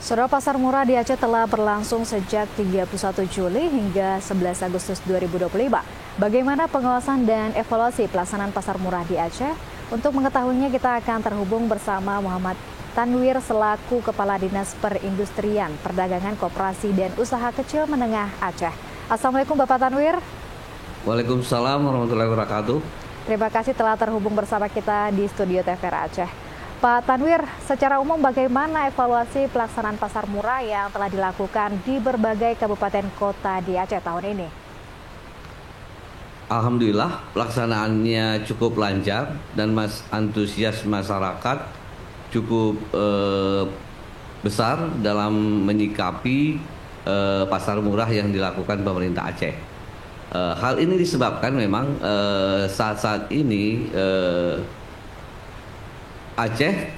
Saudara, pasar murah di Aceh telah berlangsung sejak 31 Juli hingga 11 Agustus 2025. Bagaimana pengawasan dan evaluasi pelaksanaan pasar murah di Aceh? Untuk mengetahuinya kita akan terhubung bersama Muhammad Tanwir selaku Kepala Dinas Perindustrian, Perdagangan Koperasi dan Usaha Kecil Menengah Aceh. Assalamualaikum Bapak Tanwir. Waalaikumsalam warahmatullahi wabarakatuh. Terima kasih telah terhubung bersama kita di studio TVRI Aceh. Pak Tanwir, secara umum bagaimana evaluasi pelaksanaan pasar murah yang telah dilakukan di berbagai kabupaten kota di Aceh tahun ini? Alhamdulillah pelaksanaannya cukup lancar dan antusias masyarakat cukup besar dalam menyikapi pasar murah yang dilakukan pemerintah Aceh. Hal ini disebabkan memang saat-saat ini Aceh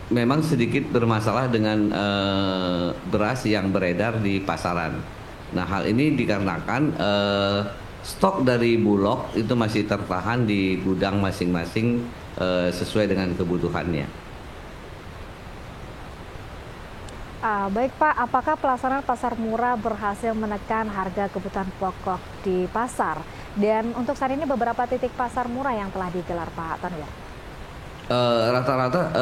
memang sedikit bermasalah dengan beras yang beredar di pasaran. Nah, hal ini dikarenakan stok dari Bulog itu masih tertahan di gudang masing-masing sesuai dengan kebutuhannya. Baik Pak, apakah pelaksanaan pasar murah berhasil menekan harga kebutuhan pokok di pasar? Dan untuk saat ini beberapa titik pasar murah yang telah digelar Pak Tanwir? Rata-rata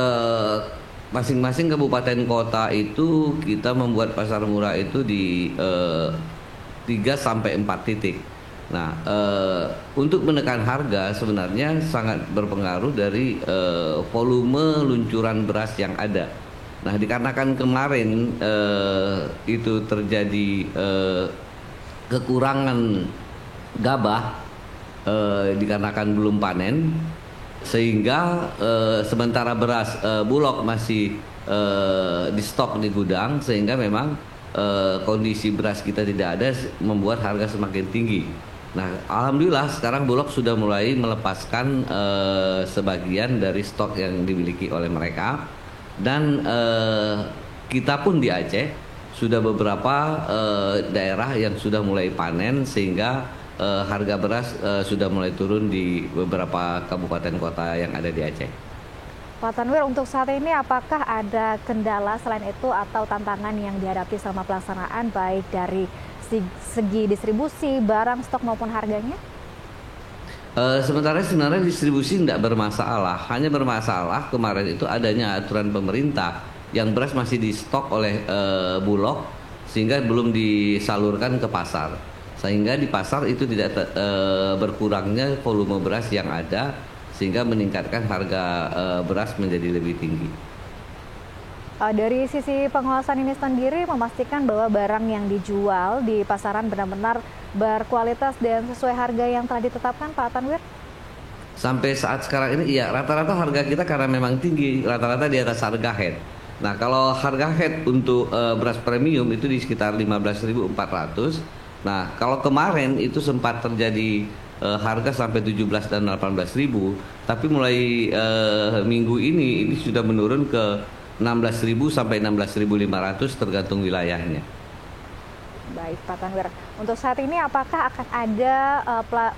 masing-masing kabupaten kota itu kita membuat pasar murah itu di 3-4 titik. Nah, untuk menekan harga sebenarnya sangat berpengaruh dari volume luncuran beras yang ada. Nah, dikarenakan kemarin itu terjadi kekurangan gabah dikarenakan belum panen, sehingga sementara beras Bulog masih di stok di gudang, sehingga memang kondisi beras kita tidak ada, membuat harga semakin tinggi. Nah, alhamdulillah sekarang Bulog sudah mulai melepaskan sebagian dari stok yang dimiliki oleh mereka, dan kita pun di Aceh sudah beberapa daerah yang sudah mulai panen, sehingga harga beras sudah mulai turun di beberapa kabupaten kota yang ada di Aceh. Pak Tanwir, untuk saat ini apakah ada kendala selain itu atau tantangan yang dihadapi selama pelaksanaan baik dari segi distribusi, barang, stok maupun harganya? Sebenarnya distribusi tidak bermasalah, hanya bermasalah kemarin itu adanya aturan pemerintah yang beras masih di stok oleh Bulog sehingga belum disalurkan ke pasar. Sehingga di pasar itu tidak berkurangnya volume beras yang ada, sehingga meningkatkan harga beras menjadi lebih tinggi. Dari sisi pengawasan ini sendiri memastikan bahwa barang yang dijual di pasaran benar-benar berkualitas dan sesuai harga yang telah ditetapkan, Pak Tanwir? Sampai saat sekarang ini, iya, rata-rata harga kita karena memang tinggi, rata-rata di atas harga head. Nah, kalau harga head untuk beras premium itu di sekitar 15.400. Nah, kalau kemarin itu sempat terjadi harga sampai 17 dan 18.000, tapi mulai minggu ini sudah menurun ke 16.000 sampai 16.500 tergantung wilayahnya. Baik Pak Tanwir, untuk saat ini apakah akan ada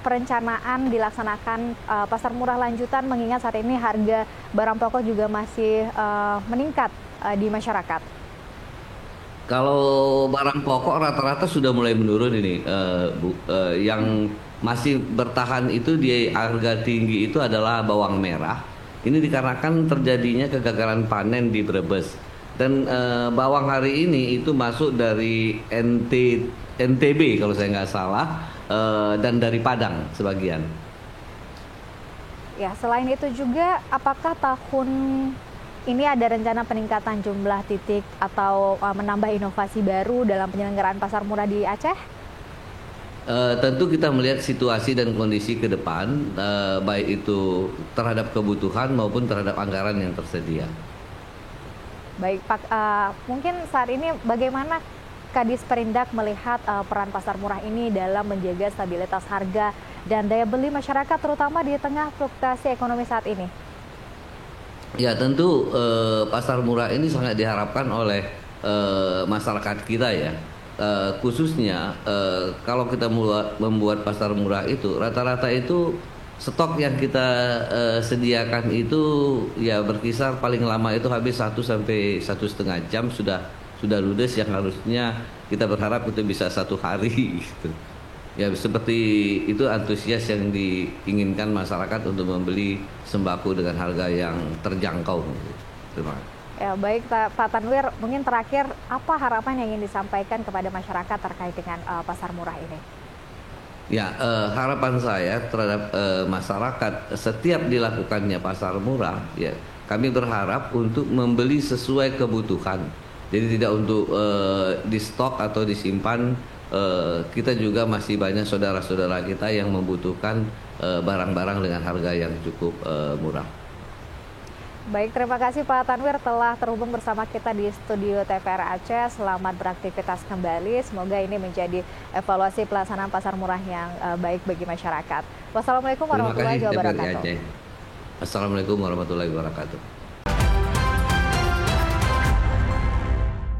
perencanaan dilaksanakan pasar murah lanjutan mengingat saat ini harga barang pokok juga masih meningkat di masyarakat? Kalau barang pokok rata-rata sudah mulai menurun ini, yang masih bertahan itu di harga tinggi itu adalah bawang merah. Ini dikarenakan terjadinya kegagalan panen di Brebes, dan bawang hari ini itu masuk dari NTB kalau saya nggak salah, dan dari Padang sebagian. Ya, selain itu juga apakah tahun ini ada rencana peningkatan jumlah titik atau menambah inovasi baru dalam penyelenggaraan pasar murah di Aceh? Tentu kita melihat situasi dan kondisi ke depan, baik itu terhadap kebutuhan maupun terhadap anggaran yang tersedia. Baik Pak, mungkin saat ini bagaimana Kadis Perindak melihat peran pasar murah ini dalam menjaga stabilitas harga dan daya beli masyarakat terutama di tengah fluktuasi ekonomi saat ini? Ya, tentu pasar murah ini sangat diharapkan oleh masyarakat kita ya. Khususnya kalau kita membuat pasar murah itu rata-rata itu stok yang kita sediakan itu ya berkisar paling lama itu habis 1 sampai 1,5 jam sudah sudah ludes yang harusnya kita berharap itu bisa 1 hari gitu. Ya seperti itu antusias yang diinginkan masyarakat untuk membeli sembako dengan harga yang terjangkau. Terima kasih. Ya, baik Pak Tanwir, mungkin terakhir apa harapan yang ingin disampaikan kepada masyarakat terkait dengan pasar murah ini? Ya, harapan saya terhadap masyarakat setiap dilakukannya pasar murah, ya kami berharap untuk membeli sesuai kebutuhan. Jadi tidak untuk di stok atau disimpan. Kita juga masih banyak saudara-saudara kita yang membutuhkan barang-barang dengan harga yang cukup murah. Baik, terima kasih Pak Tanwir telah terhubung bersama kita di studio TVR Aceh. Selamat beraktivitas kembali. Semoga ini menjadi evaluasi pelaksanaan pasar murah yang baik bagi masyarakat. Wassalamualaikum warahmatullahi wabarakatuh. Assalamualaikum warahmatullahi wabarakatuh.